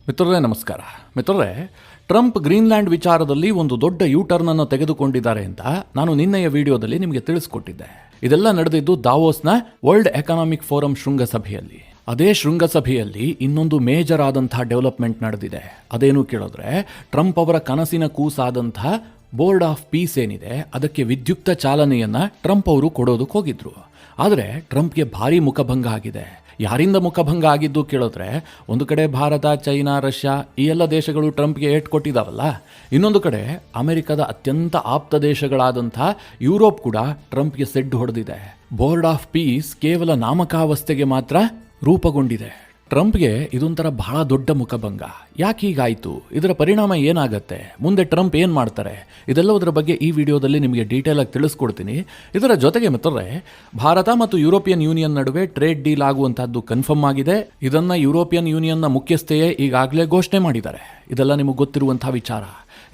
ಮಿತ್ರರೇ ನಮಸ್ಕಾರ. ಮಿತ್ರರೇ, ಟ್ರಂಪ್ ಗ್ರೀನ್ಲ್ಯಾಂಡ್ ವಿಚಾರದಲ್ಲಿ ಒಂದು ದೊಡ್ಡ ಯೂಟರ್ನ್ ಅನ್ನು ತೆಗೆದುಕೊಂಡಿದ್ದಾರೆ ಅಂತ ನಾನು ನಿನ್ನೆಯ ವಿಡಿಯೋದಲ್ಲಿ ನಿಮಗೆ ತಿಳಿಸ್ಕೊಟ್ಟಿದ್ದೆ. ಇದೆಲ್ಲ ನಡೆದಿದ್ದು ದಾವೋಸ್ನ ವರ್ಲ್ಡ್ ಎಕನಾಮಿಕ್ ಫೋರಂ ಶೃಂಗಸಭೆಯಲ್ಲಿ. ಅದೇ ಶೃಂಗಸಭೆಯಲ್ಲಿ ಇನ್ನೊಂದು ಮೇಜರ್ ಆದಂತಹ ಡೆವಲಪ್ಮೆಂಟ್ ನಡೆದಿದೆ. ಅದೇನು ಕೇಳಿದ್ರೆ, ಟ್ರಂಪ್ ಅವರ ಕನಸಿನ ಕೂಸಾದಂತಹ ಬೋರ್ಡ್ ಆಫ್ ಪೀಸ್ ಏನಿದೆ ಅದಕ್ಕೆ ವಿದ್ಯುಕ್ತ ಚಾಲನೆಯನ್ನ ಟ್ರಂಪ್ ಅವರು ಕೊಡೋದಕ್ಕೆ ಹೋಗಿದ್ರು. ಆದರೆ ಟ್ರಂಪ್ಗೆ ಭಾರಿ ಮುಖಭಂಗ ಆಗಿದೆ. ಯಾರಿಂದ ಮುಖಭಂಗ ಆಗಿದ್ದು ಕೇಳಿದ್ರೆ, ಒಂದು ಕಡೆ ಭಾರತ, ಚೈನಾ, ರಷ್ಯಾ ಈ ಎಲ್ಲ ದೇಶಗಳು ಟ್ರಂಪ್ಗೆ ಏಟ್ ಕೊಟ್ಟಿದ್ದಾವಲ್ಲ, ಇನ್ನೊಂದು ಕಡೆ ಅಮೆರಿಕದ ಅತ್ಯಂತ ಆಪ್ತ ದೇಶಗಳಾದಂಥ ಯುರೋಪ್ ಕೂಡ ಟ್ರಂಪ್ಗೆ ಸೆಡ್ಡು ಹೊಡೆದಿದೆ. ಬೋರ್ಡ್ ಆಫ್ ಪೀಸ್ ಕೇವಲ ನಾಮಕಾವಸ್ಥೆಗೆ ಮಾತ್ರ ರೂಪುಗೊಂಡಿದೆ. ಟ್ರಂಪ್ಗೆ ಇದೊಂಥರ ಬಹಳ ದೊಡ್ಡ ಮುಖಭಂಗ. ಯಾಕೆ ಹೀಗಾಯಿತು? ಇದರ ಪರಿಣಾಮ ಏನಾಗುತ್ತೆ? ಮುಂದೆ ಟ್ರಂಪ್ ಏನು ಮಾಡ್ತಾರೆ? ಇದೆಲ್ಲದರ ಬಗ್ಗೆ ಈ ವಿಡಿಯೋದಲ್ಲಿ ನಿಮಗೆ ಡೀಟೇಲ್ ಆಗಿ ತಿಳಿಸ್ಕೊಡ್ತೀನಿ. ಇದರ ಜೊತೆಗೆ ಮಿತ್ರರೇ, ಭಾರತ ಮತ್ತು ಯುರೋಪಿಯನ್ ಯೂನಿಯನ್ ನಡುವೆ ಟ್ರೇಡ್ ಡೀಲ್ ಆಗುವಂತಹದ್ದು ಕನ್ಫರ್ಮ್ ಆಗಿದೆ. ಇದನ್ನ ಯುರೋಪಿಯನ್ ಯೂನಿಯನ್ನ ಮುಖ್ಯಸ್ಥೆಯೇ ಈಗಾಗಲೇ ಘೋಷಣೆ ಮಾಡಿದ್ದಾರೆ. ಇದೆಲ್ಲ ನಿಮಗೆ ಗೊತ್ತಿರುವಂತಹ ವಿಚಾರ.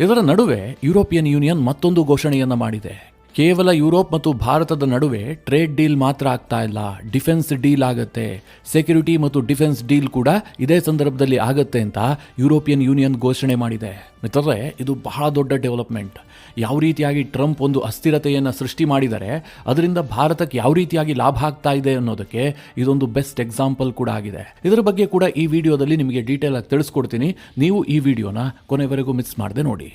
ಇದರ ನಡುವೆ ಯುರೋಪಿಯನ್ ಯೂನಿಯನ್ ಮತ್ತೊಂದು ಘೋಷಣೆಯನ್ನ ಮಾಡಿದೆ. ಕೇವಲ ಯುರೋಪ್ ಮತ್ತು ಭಾರತದ ನಡುವೆ ಟ್ರೇಡ್ ಡೀಲ್ ಮಾತ್ರ ಆಗ್ತಾ ಇಲ್ಲ, ಡಿಫೆನ್ಸ್ ಡೀಲ್ ಆಗತ್ತೆ. ಸೆಕ್ಯೂರಿಟಿ ಮತ್ತು ಡಿಫೆನ್ಸ್ ಡೀಲ್ ಕೂಡ ಇದೇ ಸಂದರ್ಭದಲ್ಲಿ ಆಗತ್ತೆ ಅಂತ ಯುರೋಪಿಯನ್ ಯೂನಿಯನ್ ಘೋಷಣೆ ಮಾಡಿದೆ. ಮಿತ್ರರೇ, ಇದು ಬಹಳ ದೊಡ್ಡ ಡೆವಲಪ್ಮೆಂಟ್. ಯಾವ ರೀತಿಯಾಗಿ ಟ್ರಂಪ್ ಒಂದು ಅಸ್ಥಿರತೆಯನ್ನು ಸೃಷ್ಟಿ ಮಾಡಿದರೆ ಅದರಿಂದ ಭಾರತಕ್ಕೆ ಯಾವ ರೀತಿಯಾಗಿ ಲಾಭ ಆಗ್ತಾ ಇದೆ ಅನ್ನೋದಕ್ಕೆ ಇದೊಂದು ಬೆಸ್ಟ್ ಎಕ್ಸಾಂಪಲ್ ಕೂಡ ಆಗಿದೆ. ಇದರ ಬಗ್ಗೆ ಕೂಡ ಈ ವಿಡಿಯೋದಲ್ಲಿ ನಿಮಗೆ ಡೀಟೇಲ್ ಆಗಿ ತಿಳಿಸ್ಕೊಡ್ತೀನಿ. ನೀವು ಈ ವಿಡಿಯೋನ ಕೊನೆವರೆಗೂ ಮಿಸ್ ಮಾಡದೆ ನೋಡಿ.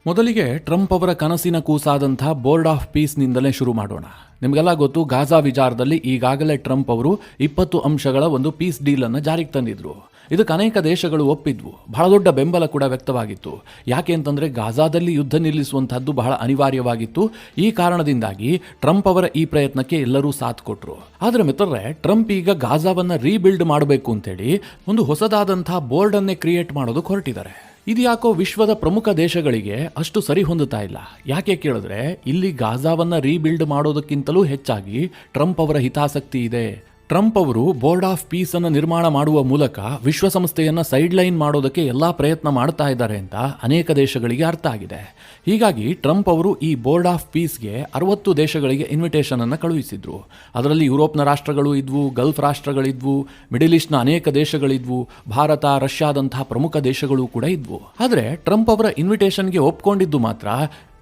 ಮೊದಲಿಗೆ ಟ್ರಂಪ್ ಅವರ ಕನಸಿನ ಕೂಸಾದಂಥ ಬೋರ್ಡ್ ಆಫ್ ಪೀಸ್ನಿಂದಲೇ ಶುರು ಮಾಡೋಣ. ನಿಮಗೆಲ್ಲ ಗೊತ್ತು, ಗಾಜಾ ವಿಚಾರದಲ್ಲಿ ಈಗಾಗಲೇ ಟ್ರಂಪ್ ಅವರು 20 ಅಂಶಗಳ ಒಂದು ಪೀಸ್ ಡೀಲನ್ನು ಜಾರಿಗೆ ತಂದಿದ್ರು. ಇದಕ್ಕೆ ಅನೇಕ ದೇಶಗಳು ಒಪ್ಪಿದ್ವು. ಬಹಳ ದೊಡ್ಡ ಬೆಂಬಲ ಕೂಡ ವ್ಯಕ್ತವಾಗಿತ್ತು. ಯಾಕೆ ಅಂತಂದರೆ ಗಾಜಾದಲ್ಲಿ ಯುದ್ಧ ನಿಲ್ಲಿಸುವಂತಹದ್ದು ಬಹಳ ಅನಿವಾರ್ಯವಾಗಿತ್ತು. ಈ ಕಾರಣದಿಂದಾಗಿ ಟ್ರಂಪ್ ಅವರ ಈ ಪ್ರಯತ್ನಕ್ಕೆ ಎಲ್ಲರೂ ಸಾಥ್ ಕೊಟ್ಟರು. ಆದರೆ ಮಿತ್ರರೇ, ಟ್ರಂಪ್ ಈಗ ಗಾಜಾವನ್ನು ರೀಬಿಲ್ಡ್ ಮಾಡಬೇಕು ಅಂತೇಳಿ ಒಂದು ಹೊಸದಾದಂತಹ ಬೋರ್ಡ್ ಅನ್ನೇ ಕ್ರಿಯೇಟ್ ಮಾಡೋದಕ್ಕೆ ಹೊರಟಿದ್ದಾರೆ. ಇದು ಯಾಕೋ ವಿಶ್ವದ ಪ್ರಮುಖ ದೇಶಗಳಿಗೆ ಅಷ್ಟು ಸರಿ ಹೊಂದುತ್ತಾ ಇಲ್ಲ. ಯಾಕೆ ಕೇಳಿದ್ರೆ, ಇಲ್ಲಿ ಗಾಜಾವನ್ನ ರೀಬಿಲ್ಡ್ ಮಾಡೋದಕ್ಕಿಂತಲೂ ಹೆಚ್ಚಾಗಿ ಟ್ರಂಪ್ ಅವರ ಹಿತಾಸಕ್ತಿ ಇದೆ. ಟ್ರಂಪ್ ಅವರು ಬೋರ್ಡ್ ಆಫ್ ಪೀಸ್ ಅನ್ನು ನಿರ್ಮಾಣ ಮಾಡುವ ಮೂಲಕ ವಿಶ್ವಸಂಸ್ಥೆಯನ್ನ ಸೈಡ್ ಲೈನ್ ಮಾಡೋದಕ್ಕೆ ಎಲ್ಲಾ ಪ್ರಯತ್ನ ಮಾಡ್ತಾ ಇದ್ದಾರೆ ಅಂತ ಅನೇಕ ದೇಶಗಳಿಗೆ ಅರ್ಥ ಆಗಿದೆ. ಹೀಗಾಗಿ ಟ್ರಂಪ್ ಅವರು ಈ ಬೋರ್ಡ್ ಆಫ್ ಪೀಸ್ಗೆ 60 ದೇಶಗಳಿಗೆ ಇನ್ವಿಟೇಷನ್ ಅನ್ನು ಕಳುಹಿಸಿದ್ರು. ಅದರಲ್ಲಿ ಯುರೋಪ್ನ ರಾಷ್ಟ್ರಗಳು ಇದ್ವು, ಗಲ್ಫ್ ರಾಷ್ಟ್ರಗಳಿದ್ವು, ಮಿಡಲ್ ಈಸ್ಟ್ನ ಅನೇಕ ದೇಶಗಳಿದ್ವು, ಭಾರತ, ರಷ್ಯಾದಂತಹ ಪ್ರಮುಖ ದೇಶಗಳು ಕೂಡ ಇದ್ವು. ಆದರೆ ಟ್ರಂಪ್ ಅವರ ಇನ್ವಿಟೇಷನ್ಗೆ ಒಪ್ಕೊಂಡಿದ್ದು ಮಾತ್ರ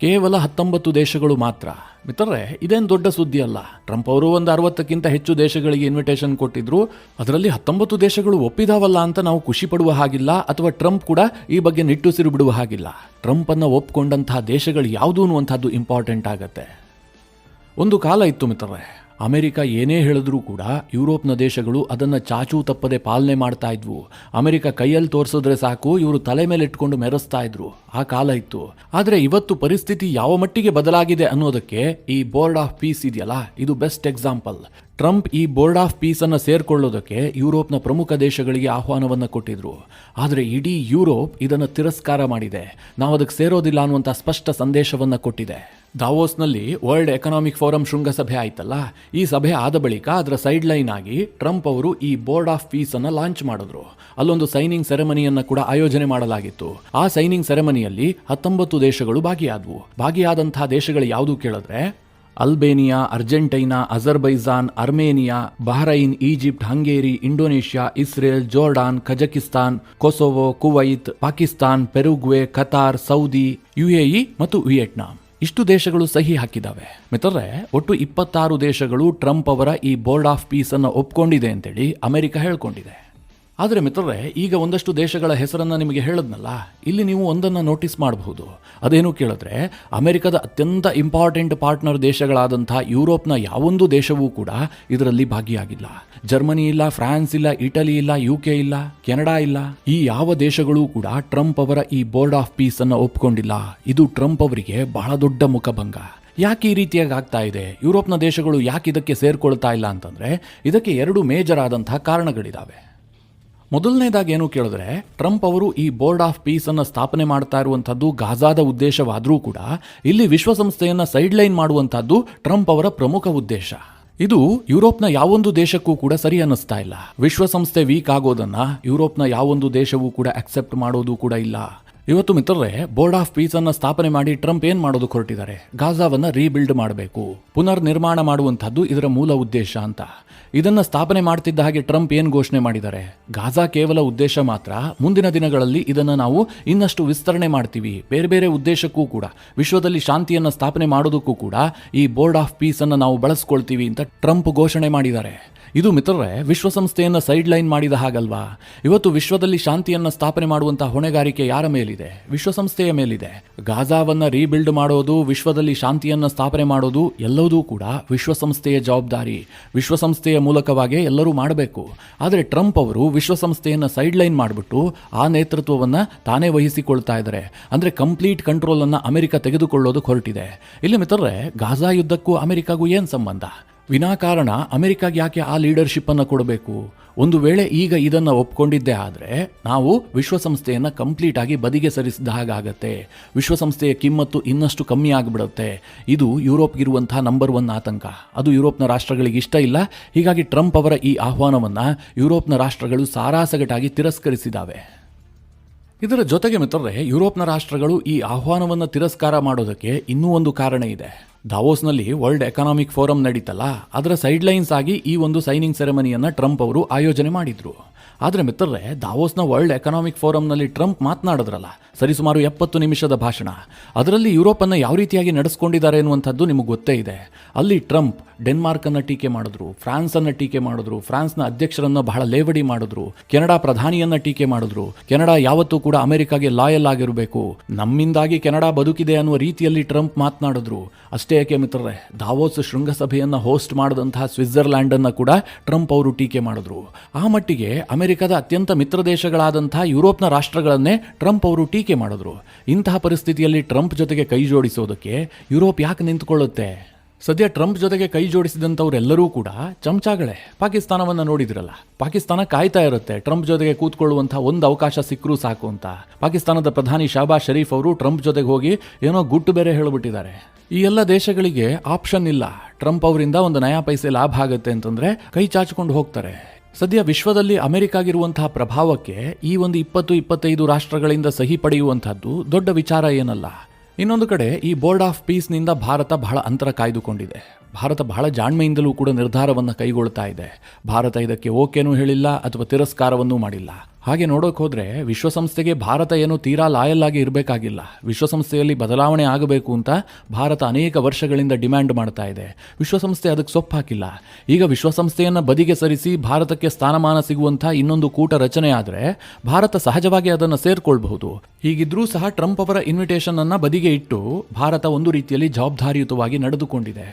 ಕೇವಲ 19 ದೇಶಗಳು ಮಾತ್ರ. ಮಿತ್ರರೇ, ಇದೇನು ದೊಡ್ಡ ಸುದ್ದಿ ಅಲ್ಲ. ಟ್ರಂಪ್ ಅವರು ಒಂದು 60ಕ್ಕಿಂತ ಹೆಚ್ಚು ದೇಶಗಳಿಗೆ ಇನ್ವಿಟೇಷನ್ ಕೊಟ್ಟಿದ್ರು. ಅದರಲ್ಲಿ 19 ದೇಶಗಳು ಒಪ್ಪಿದಾವಲ್ಲ ಅಂತ ನಾವು ಖುಷಿ ಪಡುವ ಹಾಗಿಲ್ಲ, ಅಥವಾ ಟ್ರಂಪ್ ಕೂಡ ಈ ಬಗ್ಗೆ ನಿಟ್ಟುಸಿರು ಬಿಡುವ ಹಾಗಿಲ್ಲ. ಟ್ರಂಪ್ ಅನ್ನ ಒಪ್ಪಿಕೊಂಡಂತಹ ದೇಶಗಳು ಯಾವುದು ಅನ್ನುವಂಥದ್ದು ಇಂಪಾರ್ಟೆಂಟ್ ಆಗತ್ತೆ. ಒಂದು ಕಾಲ ಇತ್ತು ಮಿತ್ರರೇ, ಅಮೆರಿಕ ಏನೇ ಹೇಳಿದ್ರೂ ಕೂಡ ಯುರೋಪ್ನ ದೇಶಗಳು ಅದನ್ನು ಚಾಚೂ ತಪ್ಪದೆ ಪಾಲನೆ ಮಾಡ್ತಾ ಇದ್ವು. ಅಮೆರಿಕ ಕೈಯಲ್ಲಿ ತೋರಿಸಿದ್ರೆ ಸಾಕು, ಇವರು ತಲೆ ಮೇಲೆ ಇಟ್ಕೊಂಡು ಮೆರೆಸ್ತಾ ಇದ್ರು. ಆ ಕಾಲ ಇತ್ತು. ಆದರೆ ಇವತ್ತು ಪರಿಸ್ಥಿತಿ ಯಾವ ಮಟ್ಟಿಗೆ ಬದಲಾಗಿದೆ ಅನ್ನೋದಕ್ಕೆ ಈ ಬೋರ್ಡ್ ಆಫ್ ಪೀಸ್ ಇದೆಯಲ್ಲ, ಇದು ಬೆಸ್ಟ್ ಎಕ್ಸಾಂಪಲ್. ಟ್ರಂಪ್ ಈ ಬೋರ್ಡ್ ಆಫ್ ಪೀಸ್ ಅನ್ನು ಸೇರ್ಕೊಳ್ಳೋದಕ್ಕೆ ಯುರೋಪ್ನ ಪ್ರಮುಖ ದೇಶಗಳಿಗೆ ಆಹ್ವಾನವನ್ನು ಕೊಟ್ಟಿದ್ರು. ಆದರೆ ಇಡೀ ಯುರೋಪ್ ಇದನ್ನು ತಿರಸ್ಕಾರ ಮಾಡಿದೆ. ನಾವು ಅದಕ್ಕೆ ಸೇರೋದಿಲ್ಲ ಅನ್ನುವಂಥ ಸ್ಪಷ್ಟ ಸಂದೇಶವನ್ನು ಕೊಟ್ಟಿದೆ. ದಾವೋಸ್ನಲ್ಲಿ ವರ್ಲ್ಡ್ ಎಕನಾಮಿಕ್ ಫೋರಂ ಶೃಂಗಸಭೆ ಆಯ್ತಲ್ಲ, ಈ ಸಭೆ ಆದ ಬಳಿಕ ಅದರ ಸೈಡ್ ಲೈನ್ ಆಗಿ ಟ್ರಂಪ್ ಅವರು ಈ ಬೋರ್ಡ್ ಆಫ್ ಪೀಸ್ ಅನ್ನು ಲಾಂಚ್ ಮಾಡಿದ್ರು. ಅಲ್ಲೊಂದು ಸೈನಿಂಗ್ ಸೆರೆಮನಿಯನ್ನು ಕೂಡ ಆಯೋಜನೆ ಮಾಡಲಾಗಿತ್ತು. ಆ ಸೈನಿಂಗ್ ಸೆರೆಮನಿಯಲ್ಲಿ 19 ದೇಶಗಳು ಭಾಗಿಯಾದವು. ಭಾಗಿಯಾದಂತಹ ದೇಶಗಳು ಯಾವುದು ಕೇಳಿದ್ರೆ, Albania, Argentina, Azerbaijan, Armenia, Bahrain, Egypt, Hungary, Indonesia, Israel, Jordan, Kazakhstan, Kosovo, Kuwait, Pakistan, Paraguay, Qatar, Saudi, UAE ಮತ್ತು ವಿಯೆಟ್ನಾಂ. ಇಷ್ಟು ದೇಶಗಳು ಸಹಿ ಹಾಕಿದ್ದಾವೆ. ಮಿತ್ರರೇ, ಒಟ್ಟು 26 ದೇಶಗಳು ಟ್ರಂಪ್ ಅವರ ಈ ಬೋರ್ಡ್ ಆಫ್ ಪೀಸ್ ಅನ್ನು ಒಪ್ಕೊಂಡಿದೆ ಅಂತೇಳಿ ಅಮೆರಿಕ ಹೇಳ್ಕೊಂಡಿದೆ. ಆದರೆ ಮಿತ್ರರೇ, ಈಗ ಒಂದಷ್ಟು ದೇಶಗಳ ಹೆಸರನ್ನು ನಿಮಗೆ ಹೇಳಿದ್ನಲ್ಲ, ಇಲ್ಲಿ ನೀವು ಒಂದನ್ನು ನೋಟಿಸ್ ಮಾಡಬಹುದು. ಅದೇನು ಕೇಳಿದ್ರೆ, ಅಮೆರಿಕದ ಅತ್ಯಂತ ಇಂಪಾರ್ಟೆಂಟ್ ಪಾರ್ಟ್ನರ್ ದೇಶಗಳಾದಂಥ ಯುರೋಪ್ನ ಯಾವೊಂದು ದೇಶವೂ ಕೂಡ ಇದರಲ್ಲಿ ಭಾಗಿಯಾಗಿಲ್ಲ. ಜರ್ಮನಿ ಇಲ್ಲ, ಫ್ರಾನ್ಸ್ ಇಲ್ಲ, ಇಟಲಿ ಇಲ್ಲ, UK ಇಲ್ಲ, ಕೆನಡಾ ಇಲ್ಲ. ಈ ಯಾವ ದೇಶಗಳೂ ಕೂಡ ಟ್ರಂಪ್ ಅವರ ಈ ಬೋರ್ಡ್ ಆಫ್ ಪೀಸ್ ಅನ್ನು ಒಪ್ಕೊಂಡಿಲ್ಲ. ಇದು ಟ್ರಂಪ್ ಅವರಿಗೆ ಬಹಳ ದೊಡ್ಡ ಮುಖಭಂಗ. ಯಾಕೆ ಈ ರೀತಿಯಾಗಿ ಆಗ್ತಾ ಇದೆ? ಯುರೋಪ್ನ ದೇಶಗಳು ಯಾಕೆ ಇದಕ್ಕೆ ಸೇರ್ಕೊಳ್ತಾ ಇಲ್ಲ ಅಂತಂದ್ರೆ, ಇದಕ್ಕೆ 2 ಮೇಜರ್ ಆದಂತಹ ಕಾರಣಗಳಿದಾವೆ. ಮೊದಲನೇದಾಗಿ ಏನು ಕೇಳಿದ್ರೆ, ಟ್ರಂಪ್ ಅವರು ಈ ಬೋರ್ಡ್ ಆಫ್ ಪೀಸ್ ಅನ್ನು ಸ್ಥಾಪನೆ ಮಾಡ್ತಾ ಇರುವಂತಹದ್ದು ಗಾಜಾದ ಉದ್ದೇಶವಾದರೂ ಕೂಡ ಇಲ್ಲಿ ವಿಶ್ವಸಂಸ್ಥೆಯನ್ನ ಸೈಡ್ ಲೈನ್ ಮಾಡುವಂತಹದ್ದು ಟ್ರಂಪ್ ಅವರ ಪ್ರಮುಖ ಉದ್ದೇಶ. ಇದು ಯುರೋಪ್ನ ಯಾವೊಂದು ದೇಶಕ್ಕೂ ಕೂಡ ಸರಿ ಅನ್ನಿಸ್ತಾ ಇಲ್ಲ. ವಿಶ್ವಸಂಸ್ಥೆ ವೀಕ್ ಆಗೋದನ್ನ ಯುರೋಪ್ನ ಯಾವೊಂದು ದೇಶವೂ ಕೂಡ ಅಕ್ಸೆಪ್ಟ್ ಮಾಡೋದು ಕೂಡ ಇಲ್ಲ. ಇವತ್ತು ಮಿತ್ರರೇ, ಬೋರ್ಡ್ ಆಫ್ ಪೀಸ್ ಅನ್ನ ಸ್ಥಾಪನೆ ಮಾಡಿ ಟ್ರಂಪ್ ಏನ್ ಮಾಡೋದು ಹೊರಟಿದ್ದಾರೆ? ಗಾಜಾವನ್ನ ರೀಬಿಲ್ಡ್ ಮಾಡಬೇಕು, ಪುನರ್ ನಿರ್ಮಾಣ ಮಾಡುವಂತಹದ್ದು ಇದರ ಮೂಲ ಉದ್ದೇಶ ಅಂತ. ಇದನ್ನ ಸ್ಥಾಪನೆ ಮಾಡ್ತಿದ್ದ ಹಾಗೆ ಟ್ರಂಪ್ ಏನ್ ಘೋಷಣೆ ಮಾಡಿದ್ದಾರೆ? ಗಾಜಾ ಕೇವಲ ಉದ್ದೇಶ ಮಾತ್ರ, ಮುಂದಿನ ದಿನಗಳಲ್ಲಿ ಇದನ್ನ ನಾವು ಇನ್ನಷ್ಟು ವಿಸ್ತರಣೆ ಮಾಡ್ತೀವಿ, ಬೇರೆ ಬೇರೆ ಉದ್ದೇಶಕ್ಕೂ ಕೂಡ, ವಿಶ್ವದಲ್ಲಿ ಶಾಂತಿಯನ್ನ ಸ್ಥಾಪನೆ ಮಾಡೋದಕ್ಕೂ ಕೂಡ ಈ ಬೋರ್ಡ್ ಆಫ್ ಪೀಸ್ ಅನ್ನ ನಾವು ಬಳಸ್ಕೊಳ್ತೀವಿ ಅಂತ ಟ್ರಂಪ್ ಘೋಷಣೆ ಮಾಡಿದ್ದಾರೆ. ಇದು ಮಿತ್ರರೇ, ವಿಶ್ವಸಂಸ್ಥೆಯನ್ನು ಸೈಡ್ ಲೈನ್ ಮಾಡಿದ ಹಾಗಲ್ವಾ? ಇವತ್ತು ವಿಶ್ವದಲ್ಲಿ ಶಾಂತಿಯನ್ನು ಸ್ಥಾಪನೆ ಮಾಡುವಂತಹ ಹೊಣೆಗಾರಿಕೆ ಯಾರ ಮೇಲಿದೆ? ವಿಶ್ವಸಂಸ್ಥೆಯ ಮೇಲಿದೆ. ಗಾಜಾವನ್ನ ರೀಬಿಲ್ಡ್ ಮಾಡೋದು, ವಿಶ್ವದಲ್ಲಿ ಶಾಂತಿಯನ್ನು ಸ್ಥಾಪನೆ ಮಾಡೋದು ಎಲ್ಲವೂ ಕೂಡ ವಿಶ್ವಸಂಸ್ಥೆಯ ಜವಾಬ್ದಾರಿ. ವಿಶ್ವಸಂಸ್ಥೆಯ ಮೂಲಕವಾಗಿ ಎಲ್ಲರೂ ಮಾಡಬೇಕು. ಆದರೆ ಟ್ರಂಪ್ ಅವರು ವಿಶ್ವಸಂಸ್ಥೆಯನ್ನು ಸೈಡ್ ಲೈನ್ ಮಾಡಿಬಿಟ್ಟು ಆ ನೇತೃತ್ವವನ್ನು ತಾನೇ ವಹಿಸಿಕೊಳ್ತಾ ಇದ್ದಾರೆ. ಅಂದರೆ ಕಂಪ್ಲೀಟ್ ಕಂಟ್ರೋಲನ್ನು ಅಮೆರಿಕ ತೆಗೆದುಕೊಳ್ಳೋದಕ್ಕೆ ಹೊರಟಿದೆ. ಇಲ್ಲಿ ಮಿತ್ರರೇ, ಗಾಜಾ ಯುದ್ಧಕ್ಕೂ ಅಮೆರಿಕಾಗೂ ಏನು ಸಂಬಂಧ? ವಿನಾಕಾರಣ ಅಮೆರಿಕಾಗೆ ಯಾಕೆ ಆ ಲೀಡರ್ಶಿಪ್ ಅನ್ನು ಕೊಡಬೇಕು? ಒಂದು ವೇಳೆ ಈಗ ಇದನ್ನು ಒಪ್ಕೊಂಡಿದ್ದೇ ಆದರೆ ನಾವು ವಿಶ್ವಸಂಸ್ಥೆಯನ್ನು ಕಂಪ್ಲೀಟ್ ಆಗಿ ಬದಿಗೆ ಸರಿಸಿದ ಹಾಗಾಗತ್ತೆ. ವಿಶ್ವಸಂಸ್ಥೆಯ ಕಿಮ್ಮತ್ತು ಇನ್ನಷ್ಟು ಕಮ್ಮಿ ಆಗಿಬಿಡುತ್ತೆ. ಇದು ಯುರೋಪ್ಗಿರುವಂತಹ ನಂಬರ್ 1 ಆತಂಕ. ಅದು ಯುರೋಪ್ನ ರಾಷ್ಟ್ರಗಳಿಗೆ ಇಷ್ಟ ಇಲ್ಲ. ಹೀಗಾಗಿ ಟ್ರಂಪ್ ಅವರ ಈ ಆಹ್ವಾನವನ್ನು ಯುರೋಪ್ನ ರಾಷ್ಟ್ರಗಳು ಸಾರಾಸಗಟಾಗಿ ತಿರಸ್ಕರಿಸಿದ್ದಾವೆ. ಇದರ ಜೊತೆಗೆ ಮಿತ್ರರೇ, ಯುರೋಪ್ನ ರಾಷ್ಟ್ರಗಳು ಈ ಆಹ್ವಾನವನ್ನು ತಿರಸ್ಕಾರ ಮಾಡೋದಕ್ಕೆ ಇನ್ನೂ ಒಂದು ಕಾರಣ ಇದೆ. ದಾವೋಸ್ನಲ್ಲಿ ವರ್ಲ್ಡ್ ಎಕನಾಮಿಕ್ ಫೋರಂ ನಡೀತಲ್ಲ, ಅದರ ಸೈಡ್ ಲೈನ್ಸ್ ಆಗಿ ಈ ಒಂದು ಸೈನಿಂಗ್ ಸೆರೆಮನಿಯನ್ನು ಟ್ರಂಪ್ ಅವರು ಆಯೋಜನೆ ಮಾಡಿದ್ರು. ಆದರೆ ಮಿತ್ರರೇ, ದಾವೋಸ್ನ ವರ್ಲ್ಡ್ ಎಕನಾಮಿಕ್ ಫೋರಂನಲ್ಲಿ ಟ್ರಂಪ್ ಮಾತನಾಡಿದ್ರಲ್ಲ, ಸರಿಸುಮಾರು 70 ನಿಮಿಷದ ಭಾಷಣ. ಅದರಲ್ಲಿ ಯುರೋಪನ್ನು ಯಾವ ರೀತಿಯಾಗಿ ನಡೆಸ್ಕೊಂಡಿದ್ದಾರೆ ಎನ್ನುವಂಥದ್ದು ನಿಮಗೆ ಗೊತ್ತೇ ಇದೆ. ಅಲ್ಲಿ ಟ್ರಂಪ್ ಡೆನ್ಮಾರ್ಕನ್ನು ಟೀಕೆ ಮಾಡಿದ್ರು, ಫ್ರಾನ್ಸನ್ನು ಟೀಕೆ ಮಾಡಿದ್ರು, ಫ್ರಾನ್ಸ್ನ ಅಧ್ಯಕ್ಷರನ್ನು ಬಹಳ ಲೇವಡಿ ಮಾಡಿದ್ರು, ಕೆನಡಾ ಪ್ರಧಾನಿಯನ್ನ ಟೀಕೆ ಮಾಡಿದ್ರು. ಕೆನಡಾ ಯಾವತ್ತೂ ಕೂಡ ಅಮೆರಿಕಾಗೆ ಲಾಯಲ್ ಆಗಿರಬೇಕು, ನಮ್ಮಿಂದಾಗಿ ಕೆನಡಾ ಬದುಕಿದೆ ಅನ್ನುವ ರೀತಿಯಲ್ಲಿ ಟ್ರಂಪ್ ಮಾತನಾಡಿದ್ರು. ಅಷ್ಟೇ ಯಾಕೆ ಮಿತ್ರರೇ, ದಾವೋಸ್ ಶೃಂಗಸಭೆಯನ್ನು ಹೋಸ್ಟ್ ಮಾಡಿದಂತಹ ಸ್ವಿಟ್ಜರ್ಲ್ಯಾಂಡ್ ಅನ್ನು ಕೂಡ ಟ್ರಂಪ್ ಅವರು ಟೀಕೆ ಮಾಡಿದ್ರು. ಆ ಮಟ್ಟಿಗೆ ಅಮೆರಿಕದ ಅತ್ಯಂತ ಮಿತ್ರ ದೇಶಗಳಾದಂತಹ ಯುರೋಪ್ನ ರಾಷ್ಟ್ರಗಳನ್ನೇ ಟ್ರಂಪ್ ಅವರು ಟೀಕೆ ಮಾಡಿದ್ರು. ಇಂತಹ ಪರಿಸ್ಥಿತಿಯಲ್ಲಿ ಟ್ರಂಪ್ ಜೊತೆಗೆ ಕೈ ಜೋಡಿಸೋದಕ್ಕೆ ಯುರೋಪ್ ಯಾಕೆ ನಿಂತುಕೊಳ್ಳುತ್ತೆ? ಸದ್ಯ ಟ್ರಂಪ್ ಜೊತೆಗೆ ಕೈ ಜೋಡಿಸಿದಂಥವರೆಲ್ಲರೂ ಕೂಡ ಚಮಚಾಗಳೇ. ಪಾಕಿಸ್ತಾನವನ್ನು ನೋಡಿದ್ರಲ್ಲ, ಪಾಕಿಸ್ತಾನ ಕಾಯ್ತಾ ಇರುತ್ತೆ ಟ್ರಂಪ್ ಜೊತೆಗೆ ಕೂತ್ಕೊಳ್ಳುವಂಥ ಒಂದು ಅವಕಾಶ ಸಿಕ್ಕರೂ ಸಾಕು ಅಂತ. ಪಾಕಿಸ್ತಾನದ ಪ್ರಧಾನಿ ಶಹಬಾಜ್ ಶರೀಫ್ ಅವರು ಟ್ರಂಪ್ ಜೊತೆಗೆ ಹೋಗಿ ಏನೋ ಗುಟ್ಟು ಬೇರೆ ಹೇಳಿಬಿಟ್ಟಿದ್ದಾರೆ. ಈ ಎಲ್ಲ ದೇಶಗಳಿಗೆ ಆಪ್ಷನ್ ಇಲ್ಲ. ಟ್ರಂಪ್ ಅವರಿಂದ ಒಂದು ನಯಾ ಪೈಸೆ ಲಾಭ ಆಗುತ್ತೆ ಅಂತಂದ್ರೆ ಕೈ ಚಾಚಿಕೊಂಡು ಹೋಗ್ತಾರೆ. ಸದ್ಯ ವಿಶ್ವದಲ್ಲಿ ಅಮೆರಿಕಾಗಿರುವಂತಹ ಪ್ರಭಾವಕ್ಕೆ ಈ ಒಂದು 20-25 ರಾಷ್ಟ್ರಗಳಿಂದ ಸಹಿ ಪಡೆಯುವಂತಹದ್ದು ದೊಡ್ಡ ವಿಚಾರ ಏನಲ್ಲ. ಇನ್ನೊಂದು ಕಡೆ ಈ ಬೋರ್ಡ್ ಆಫ್ ಪೀಸ್ನಿಂದ ಭಾರತ ಬಹಳ ಅಂತರ ಕಾಯ್ದುಕೊಂಡಿದೆ. ಭಾರತ ಬಹಳ ಜಾಣ್ಮೆಯಿಂದಲೂ ಕೂಡ ನಿರ್ಧಾರವನ್ನು ಕೈಗೊಳ್ತಾ ಇದೆ. ಭಾರತ ಇದಕ್ಕೆ ಓಕೆನೂ ಹೇಳಿಲ್ಲ ಅಥವಾ ತಿರಸ್ಕಾರವನ್ನೂ ಮಾಡಿಲ್ಲ. ಹಾಗೆ ನೋಡೋಕೆ ಹೋದರೆ ವಿಶ್ವಸಂಸ್ಥೆಗೆ ಭಾರತ ಏನೂ ತೀರಾ ಲಾಯಲ್ ಆಗಿ ಇರಬೇಕಾಗಿಲ್ಲ. ವಿಶ್ವಸಂಸ್ಥೆಯಲ್ಲಿ ಬದಲಾವಣೆ ಆಗಬೇಕು ಅಂತ ಭಾರತ ಅನೇಕ ವರ್ಷಗಳಿಂದ ಡಿಮ್ಯಾಂಡ್ ಮಾಡ್ತಾ ಇದೆ. ವಿಶ್ವಸಂಸ್ಥೆ ಅದಕ್ಕೆ ಸೊಪ್ಪು ಹಾಕಿಲ್ಲ. ಈಗ ವಿಶ್ವಸಂಸ್ಥೆಯನ್ನು ಬದಿಗೆ ಸರಿಸಿ ಭಾರತಕ್ಕೆ ಸ್ಥಾನಮಾನ ಸಿಗುವಂಥ ಇನ್ನೊಂದು ಕೂಟ ರಚನೆ ಆದರೆ ಭಾರತ ಸಹಜವಾಗಿ ಅದನ್ನು ಸೇರ್ಕೊಳ್ಬಹುದು. ಹೀಗಿದ್ರೂ ಸಹ ಟ್ರಂಪ್ ಅವರ ಇನ್ವಿಟೇಷನ್ ಅನ್ನು ಬದಿಗೆ ಇಟ್ಟು ಭಾರತ ಒಂದು ರೀತಿಯಲ್ಲಿ ಜವಾಬ್ದಾರಿಯುತವಾಗಿ ನಡೆದುಕೊಂಡಿದೆ.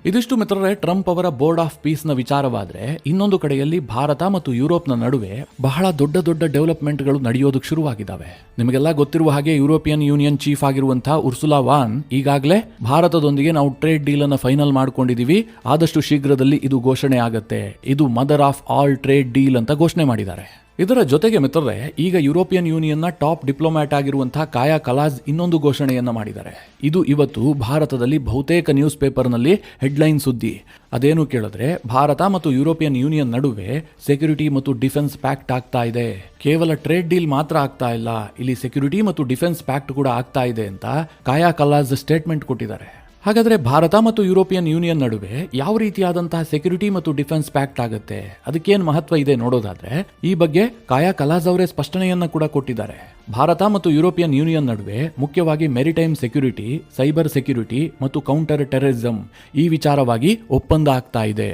ಇದಿಷ್ಟು ಮಿತ್ರರೇ ಟ್ರಂಪ್ ಅವರ ಬೋರ್ಡ್ ಆಫ್ ಪೀಸ್ನ ವಿಚಾರವಾದರೆ, ಇನ್ನೊಂದು ಕಡೆಯಲ್ಲಿ ಭಾರತ ಮತ್ತು ಯುರೋಪ್ನ ನಡುವೆ ಬಹಳ ದೊಡ್ಡ ದೊಡ್ಡ ಡೆವಲಪ್ಮೆಂಟ್ಗಳು ನಡೆಯೋದಕ್ಕೆ ಶುರುವಾಗಿದ್ದಾವೆ. ನಿಮಗೆಲ್ಲ ಗೊತ್ತಿರುವ ಹಾಗೆ ಯುರೋಪಿಯನ್ ಯೂನಿಯನ್ ಚೀಫ್ ಆಗಿರುವಂತಹ ಉರ್ಸುಲಾ ವಾನ್ ಈಗಾಗಲೇ ಭಾರತದೊಂದಿಗೆ ನಾವು ಟ್ರೇಡ್ ಡೀಲ್ ಅನ್ನು ಫೈನಲ್ ಮಾಡ್ಕೊಂಡಿದ್ದೀವಿ, ಆದಷ್ಟು ಶೀಘ್ರದಲ್ಲಿ ಇದು ಘೋಷಣೆ ಆಗುತ್ತೆ, ಇದು mother of all trade deal ಅಂತ ಘೋಷಣೆ ಮಾಡಿದ್ದಾರೆ. ಇದರ ಜೊತೆಗೆ ಮಿತ್ರರೇ, ಈಗ ಯುರೋಪಿಯನ್ ಯೂನಿಯನ್ನ ಟಾಪ್ ಡಿಪ್ಲೊಮ್ಯಾಟ್ ಆಗಿರುವಂತಹ ಕಾಯಾ ಕಲಾಸ್ ಇನ್ನೊಂದು ಘೋಷಣೆಯನ್ನು ಮಾಡಿದ್ದಾರೆ. ಇದು ಇವತ್ತು ಭಾರತದಲ್ಲಿ ಬಹುತೇಕ ನ್ಯೂಸ್ ಪೇಪರ್ನಲ್ಲಿ ಹೆಡ್ಲೈನ್ ಸುದ್ದಿ. ಅದೇನು ಕೇಳಿದ್ರೆ, ಭಾರತ ಮತ್ತು ಯುರೋಪಿಯನ್ ಯೂನಿಯನ್ ನಡುವೆ ಸೆಕ್ಯೂರಿಟಿ ಮತ್ತು ಡಿಫೆನ್ಸ್ ಪ್ಯಾಕ್ಟ್ ಆಗ್ತಾ ಇದೆ. ಕೇವಲ ಟ್ರೇಡ್ ಡೀಲ್ ಮಾತ್ರ ಆಗ್ತಾ ಇಲ್ಲ, ಇಲ್ಲಿ ಸೆಕ್ಯೂರಿಟಿ ಮತ್ತು ಡಿಫೆನ್ಸ್ ಪ್ಯಾಕ್ಟ್ ಕೂಡ ಆಗ್ತಾ ಇದೆ ಅಂತ ಕಾಯಾ ಕಲಾಸ್ ಸ್ಟೇಟ್ಮೆಂಟ್ ಕೊಟ್ಟಿದ್ದಾರೆ. ಹಾಗಾದರೆ ಭಾರತ ಮತ್ತು ಯುರೋಪಿಯನ್ ಯೂನಿಯನ್ ನಡುವೆ ಯಾವ ರೀತಿಯಾದಂತಹ ಸೆಕ್ಯೂರಿಟಿ ಮತ್ತು ಡಿಫೆನ್ಸ್ ಪ್ಯಾಕ್ಟ್ ಆಗುತ್ತೆ, ಅದಕ್ಕೇನು ಮಹತ್ವ ಇದೆ ನೋಡೋದಾದ್ರೆ, ಈ ಬಗ್ಗೆ ಕಾಯಾ ಕಲಾಸ್ ಅವರೇ ಸ್ಪಷ್ಟನೆಯನ್ನ ಕೂಡ ಕೊಟ್ಟಿದ್ದಾರೆ. ಭಾರತ ಮತ್ತು ಯುರೋಪಿಯನ್ ಯೂನಿಯನ್ ನಡುವೆ ಮುಖ್ಯವಾಗಿ ಮೆರಿಟೈಮ್ ಸೆಕ್ಯೂರಿಟಿ, ಸೈಬರ್ ಸೆಕ್ಯೂರಿಟಿ ಮತ್ತು ಕೌಂಟರ್ ಟೆರರಿಸಂ ಈ ವಿಚಾರವಾಗಿ ಒಪ್ಪಂದ ಆಗ್ತಾ ಇದೆ.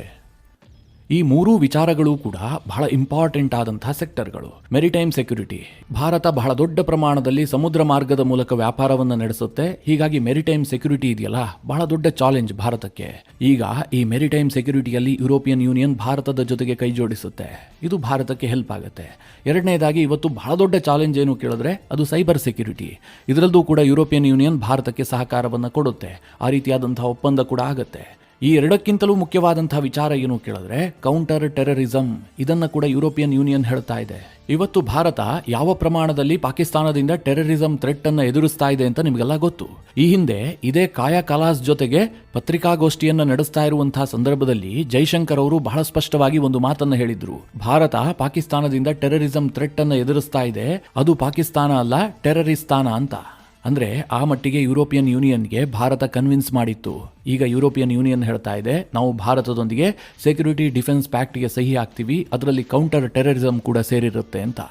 ಈ ಮೂರೂ ವಿಚಾರಗಳು ಕೂಡ ಬಹಳ ಇಂಪಾರ್ಟೆಂಟ್ ಆದಂತಹ ಸೆಕ್ಟರ್ಗಳು. ಮೆರಿಟೈಮ್ ಸೆಕ್ಯೂರಿಟಿ, ಭಾರತ ಬಹಳ ದೊಡ್ಡ ಪ್ರಮಾಣದಲ್ಲಿ ಸಮುದ್ರ ಮಾರ್ಗದ ಮೂಲಕ ವ್ಯಾಪಾರವನ್ನು ನಡೆಸುತ್ತೆ. ಹೀಗಾಗಿ ಮೆರಿಟೈಮ್ ಸೆಕ್ಯೂರಿಟಿ ಇದೆಯಲ್ಲ, ಬಹಳ ದೊಡ್ಡ ಚಾಲೆಂಜ್ ಭಾರತಕ್ಕೆ. ಈಗ ಈ ಮೆರಿಟೈಮ್ ಸೆಕ್ಯೂರಿಟಿಯಲ್ಲಿ ಯುರೋಪಿಯನ್ ಯೂನಿಯನ್ ಭಾರತದ ಜೊತೆಗೆ ಕೈ ಜೋಡಿಸುತ್ತೆ. ಇದು ಭಾರತಕ್ಕೆ ಹೆಲ್ಪ್ ಆಗುತ್ತೆ. ಎರಡನೇದಾಗಿ ಇವತ್ತು ಬಹಳ ದೊಡ್ಡ ಚಾಲೆಂಜ್ ಏನು ಕೇಳಿದ್ರೆ ಅದು ಸೈಬರ್ ಸೆಕ್ಯೂರಿಟಿ. ಇದರಲ್ಲೂ ಕೂಡ ಯುರೋಪಿಯನ್ ಯೂನಿಯನ್ ಭಾರತಕ್ಕೆ ಸಹಕಾರವನ್ನು ಕೊಡುತ್ತೆ. ಆ ರೀತಿಯಾದಂತಹ ಒಪ್ಪಂದ ಕೂಡ ಆಗುತ್ತೆ. ಈ ಎರಡಕ್ಕಿಂತಲೂ ಮುಖ್ಯವಾದಂತಹ ವಿಚಾರ ಏನು ಕೇಳಿದ್ರೆ ಕೌಂಟರ್ ಟೆರರಿಸಂ. ಇದನ್ನ ಕೂಡ ಯುರೋಪಿಯನ್ ಯೂನಿಯನ್ ಹೇಳ್ತಾ ಇದೆ. ಇವತ್ತು ಭಾರತ ಯಾವ ಪ್ರಮಾಣದಲ್ಲಿ ಪಾಕಿಸ್ತಾನದಿಂದ ಟೆರರಿಸಂ ಥ್ರೆಟ್ ಅನ್ನ ಎದುರಿಸ್ತಾ ಇದೆ ಅಂತ ನಿಮಗೆಲ್ಲ ಗೊತ್ತು. ಈ ಹಿಂದೆ ಇದೇ ಕಾಯಾ ಕಲಾಸ್ ಜೊತೆಗೆ ಪತ್ರಿಕಾಗೋಷ್ಠಿಯನ್ನ ನಡೆಸ್ತಾ ಇರುವಂತಹ ಸಂದರ್ಭದಲ್ಲಿ ಜೈಶಂಕರ್ ಅವರು ಬಹಳ ಸ್ಪಷ್ಟವಾಗಿ ಒಂದು ಮಾತನ್ನ ಹೇಳಿದ್ರು. ಭಾರತ ಪಾಕಿಸ್ತಾನದಿಂದ ಟೆರರಿಸಂ ಥ್ರೆಟ್ ಅನ್ನ ಎದುರಿಸ್ತಾ ಇದೆ, ಅದು ಪಾಕಿಸ್ತಾನ ಅಲ್ಲ ಟೆರರಿಸ್ತಾನ ಅಂತ. ಅಂದ್ರೆ ಆ ಮಟ್ಟಿಗೆ ಯುರೋಪಿಯನ್ ಯೂನಿಯನ್ಗೆ ಭಾರತ ಕನ್ವಿನ್ಸ್ ಮಾಡಿತ್ತು. ಈಗ ಯುರೋಪಿಯನ್ ಯೂನಿಯನ್ ಹೇಳ್ತಾ ಇದೆ ನಾವು ಭಾರತದೊಂದಿಗೆ ಸೆಕ್ಯೂರಿಟಿ ಡಿಫೆನ್ಸ್ ಪ್ಯಾಕ್ಟ್ಗೆ ಸಹಿ ಹಾಕ್ತೀವಿ, ಅದರಲ್ಲಿ ಕೌಂಟರ್ ಟೆರರಿಸಂ ಕೂಡ ಸೇರಿರುತ್ತೆ ಅಂತ.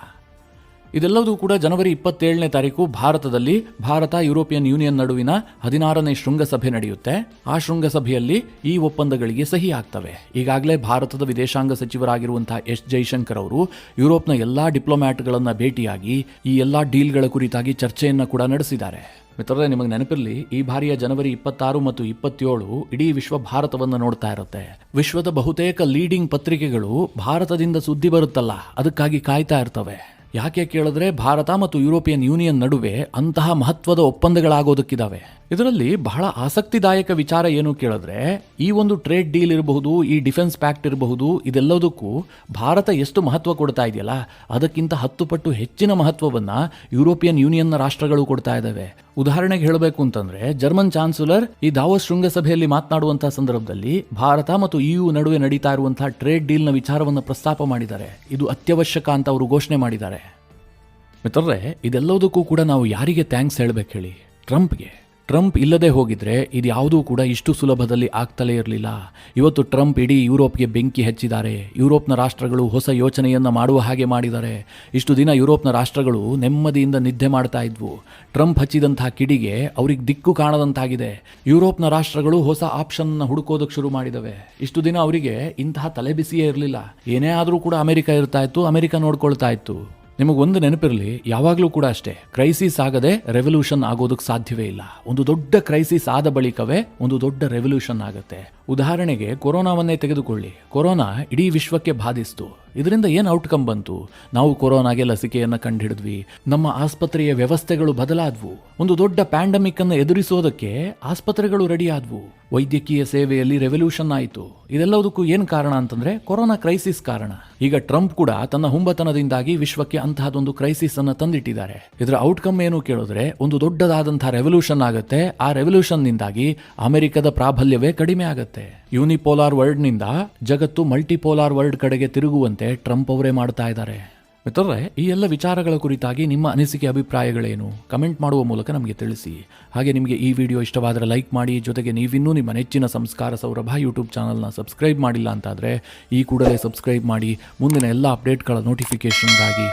ಇದೆಲ್ಲದೂ ಕೂಡ ಜನವರಿ 27ನೇ ತಾರೀಕು ಭಾರತದಲ್ಲಿ ಭಾರತ ಯುರೋಪಿಯನ್ ಯೂನಿಯನ್ ನಡುವಿನ 16ನೇ ಶೃಂಗಸಭೆ ನಡೆಯುತ್ತೆ. ಆ ಶೃಂಗಸಭೆಯಲ್ಲಿ ಈ ಒಪ್ಪಂದಗಳಿಗೆ ಸಹಿ ಆಗ್ತವೆ. ಈಗಾಗಲೇ ಭಾರತದ ವಿದೇಶಾಂಗ ಸಚಿವರಾಗಿರುವಂತಹ ಎಸ್ ಜೈಶಂಕರ್ ಅವರು ಯುರೋಪ್ನ ಎಲ್ಲಾ ಡಿಪ್ಲೊಮ್ಯಾಟ್ಗಳನ್ನ ಭೇಟಿಯಾಗಿ ಈ ಎಲ್ಲಾ ಡೀಲ್ಗಳ ಕುರಿತಾಗಿ ಚರ್ಚೆಯನ್ನ ಕೂಡ ನಡೆಸಿದ್ದಾರೆ. ಮಿತ್ರರೇ, ನಿಮಗೆ ನೆನಪಿರಲಿ, ಈ ಬಾರಿಯ ಜನವರಿ 26 ಮತ್ತು 27 ಇಡೀ ವಿಶ್ವ ಭಾರತವನ್ನು ನೋಡ್ತಾ ಇರುತ್ತೆ. ವಿಶ್ವದ ಬಹುತೇಕ ಲೀಡಿಂಗ್ ಪತ್ರಿಕೆಗಳು ಭಾರತದಿಂದ ಸುದ್ದಿ ಬರುತ್ತಲ್ಲ ಅದಕ್ಕಾಗಿ ಕಾಯ್ತಾ ಇರ್ತವೆ. ಯಾಕೆ ಕೇಳಿದ್ರೆ ಭಾರತ ಮತ್ತು ಯುರೋಪಿಯನ್ ಯೂನಿಯನ್ ನಡುವೆ ಅಂತಹ ಮಹತ್ವದ ಒಪ್ಪಂದಗಳಾಗೋದಕ್ಕಿದಾವೆ. ಇದರಲ್ಲಿ ಬಹಳ ಆಸಕ್ತಿದಾಯಕ ವಿಚಾರ ಏನು ಕೇಳಿದ್ರೆ ಈ ಒಂದು ಟ್ರೇಡ್ ಡೀಲ್ ಇರಬಹುದು, ಈ ಡಿಫೆನ್ಸ್ ಪ್ಯಾಕ್ಟ್ ಇರಬಹುದು, ಇದೆಲ್ಲದಕ್ಕೂ ಭಾರತ ಎಷ್ಟು ಮಹತ್ವ ಕೊಡ್ತಾ ಇದೆಯಲ್ಲ ಅದಕ್ಕಿಂತ 10 ಪಟ್ಟು ಹೆಚ್ಚಿನ ಮಹತ್ವವನ್ನ ಯುರೋಪಿಯನ್ ಯೂನಿಯನ್ನ ರಾಷ್ಟ್ರಗಳು ಕೊಡ್ತಾ ಇದ್ದಾವೆ. ಉದಾಹರಣೆಗೆ ಹೇಳಬೇಕು ಅಂತಂದ್ರೆ ಜರ್ಮನ್ ಚಾನ್ಸಲರ್ ಈ ದಾವೋಸ್ ಶೃಂಗಸಭೆಯಲ್ಲಿ ಮಾತನಾಡುವಂತಹ ಸಂದರ್ಭದಲ್ಲಿ ಭಾರತ ಮತ್ತು EU ನಡುವೆ ನಡೀತಾ ಇರುವಂತಹ ಟ್ರೇಡ್ ಡೀಲ್ನ ವಿಚಾರವನ್ನು ಪ್ರಸ್ತಾಪ ಮಾಡಿದ್ದಾರೆ. ಇದು ಅತ್ಯವಶ್ಯಕ ಅಂತ ಅವರು ಘೋಷಣೆ ಮಾಡಿದ್ದಾರೆ. ಮಿತ್ರರೇ, ಇದೆಲ್ಲದಕ್ಕೂ ಕೂಡ ನಾವು ಯಾರಿಗೆ ಥ್ಯಾಂಕ್ಸ್ ಹೇಳಬೇಕು ಹೇಳಿ? ಟ್ರಂಪ್ಗೆ. ಟ್ರಂಪ್ ಇಲ್ಲದೆ ಹೋಗಿದ್ರೆ ಇದು ಯಾವುದೂ ಕೂಡ ಇಷ್ಟು ಸುಲಭದಲ್ಲಿ ಆಗ್ತಲೇ ಇರಲಿಲ್ಲ. ಇವತ್ತು ಟ್ರಂಪ್ ಇಡೀ ಯುರೋಪ್ಗೆ ಬೆಂಕಿ ಹಚ್ಚಿದ್ದಾರೆ. ಯುರೋಪ್ನ ರಾಷ್ಟ್ರಗಳು ಹೊಸ ಯೋಚನೆಯನ್ನ ಮಾಡುವ ಹಾಗೆ ಮಾಡಿದ್ದಾರೆ. ಇಷ್ಟು ದಿನ ಯುರೋಪ್ನ ರಾಷ್ಟ್ರಗಳು ನೆಮ್ಮದಿಯಿಂದ ನಿದ್ದೆ ಮಾಡ್ತಾ ಇದ್ವು. ಟ್ರಂಪ್ ಹಚ್ಚಿದಂತಹ ಕಿಡಿಗೆ ಅವ್ರಿಗೆ ದಿಕ್ಕು ಕಾಣದಂತಾಗಿದೆ. ಯುರೋಪ್ನ ರಾಷ್ಟ್ರಗಳು ಹೊಸ ಆಪ್ಷನ್ ಹುಡುಕೋದಕ್ಕೆ ಶುರು ಮಾಡಿದವೆ. ಇಷ್ಟು ದಿನ ಅವರಿಗೆ ಇಂತಹ ತಲೆಬಿಸಿಯೇ ಇರಲಿಲ್ಲ. ಏನೇ ಆದರೂ ಕೂಡ ಅಮೆರಿಕ ಇರ್ತಾ ಇತ್ತು, ಅಮೆರಿಕ ನೋಡ್ಕೊಳ್ತಾ ಇತ್ತು. ನಿಮಗೊಂದು ನೆನಪಿರಲಿ, ಯಾವಾಗಲೂ ಕೂಡ ಅಷ್ಟೇ, ಕ್ರೈಸಿಸ್ ಆಗದೆ ರೆವಲ್ಯೂಷನ್ ಆಗೋದಕ್ಕೆ ಸಾಧ್ಯವೇ ಇಲ್ಲ. ಒಂದು ದೊಡ್ಡ ಕ್ರೈಸಿಸ್ ಆದ ಬಳಿಕವೇ ಒಂದು ದೊಡ್ಡ ರೆವಲ್ಯೂಷನ್ ಆಗುತ್ತೆ. ಉದಾಹರಣೆಗೆ ಕೊರೋನಾವನ್ನೇ ತೆಗೆದುಕೊಳ್ಳಿ. ಕೊರೋನಾ ಇಡೀ ವಿಶ್ವಕ್ಕೆ ಬಾಧಿಸ್ತು. ಇದರಿಂದ ಏನು ಔಟ್ಕಮ್ ಬಂತು? ನಾವು ಕೊರೋನಾಗೆ ಲಸಿಕೆಯನ್ನು ಕಂಡುಹಿಡಿದ್ವಿ. ನಮ್ಮ ಆಸ್ಪತ್ರೆಯ ವ್ಯವಸ್ಥೆಗಳು ಬದಲಾದ್ವು. ಒಂದು ದೊಡ್ಡ ಪ್ಯಾಂಡಮಿಕ್ ಅನ್ನು ಎದುರಿಸೋದಕ್ಕೆ ಆಸ್ಪತ್ರೆಗಳು ರೆಡಿ ಆದ್ವು. ವೈದ್ಯಕೀಯ ಸೇವೆಯಲ್ಲಿ ರೆವಲ್ಯೂಷನ್ ಆಯಿತು. ಇದೆಲ್ಲದಕ್ಕೂ ಏನು ಕಾರಣ ಅಂತಂದ್ರೆ ಕೊರೋನಾ ಕ್ರೈಸಿಸ್ ಕಾರಣ. ಈಗ ಟ್ರಂಪ್ ಕೂಡ ತನ್ನ ಹುಂಬತನದಿಂದಾಗಿ ವಿಶ್ವಕ್ಕೆ ಅಂತಹದೊಂದು ಕ್ರೈಸಿಸ್ ಅನ್ನು ತಂದಿಟ್ಟಿದ್ದಾರೆ. ಇದರ ಔಟ್ಕಮ್ ಏನು ಕೇಳಿದ್ರೆ ಒಂದು ದೊಡ್ಡದಾದಂತಹ ರೆವಲ್ಯೂಷನ್ ಆಗುತ್ತೆ. ಆ ರೆವಲ್ಯೂಷನ್ ನಿಂದಾಗಿ ಅಮೆರಿಕದ ಪ್ರಾಬಲ್ಯವೇ ಕಡಿಮೆ ಆಗುತ್ತೆ. ಯೂನಿಪೋಲಾರ್ ವರ್ಲ್ಡ್ ನಿಂದ ಜಗತ್ತು ಮಲ್ಟಿಪೋಲಾರ್ ವರ್ಲ್ಡ್ ಕಡೆಗೆ ತಿರುಗುವಂತೆ ಟ್ರಂಪ್ ಅವರೇ ಮಾಡ್ತಾ ಇದ್ದಾರೆ. ಮಿತ್ರರೇ, ಈ ಎಲ್ಲ ವಿಚಾರಗಳ ಕುರಿತಾಗಿ ನಿಮ್ಮ ಅನಿಸಿಕೆ ಅಭಿಪ್ರಾಯಗಳೇನು? ಕಮೆಂಟ್ ಮಾಡುವ ಮೂಲಕ ನಮಗೆ ತಿಳಿಸಿ. ಹಾಗೆ ನಿಮಗೆ ಈ ವಿಡಿಯೋ ಇಷ್ಟವಾದರೆ ಲೈಕ್ ಮಾಡಿ. ಜೊತೆಗೆ ನೀವಿನ್ನೂ ನಿಮ್ಮ ನೆಚ್ಚಿನ ಸಂಸ್ಕಾರ ಸೌರಭ ಯೂಟ್ಯೂಬ್ ಚಾನಲ್ನ ಸಬ್ಸ್ಕ್ರೈಬ್ ಮಾಡಿಲ್ಲ ಅಂತಾದರೆ ಈ ಕೂಡಲೇ ಸಬ್ಸ್ಕ್ರೈಬ್ ಮಾಡಿ ಮುಂದಿನ ಎಲ್ಲ ಅಪ್ಡೇಟ್ಗಳ ನೋಟಿಫಿಕೇಷನ್ಗಾಗಿ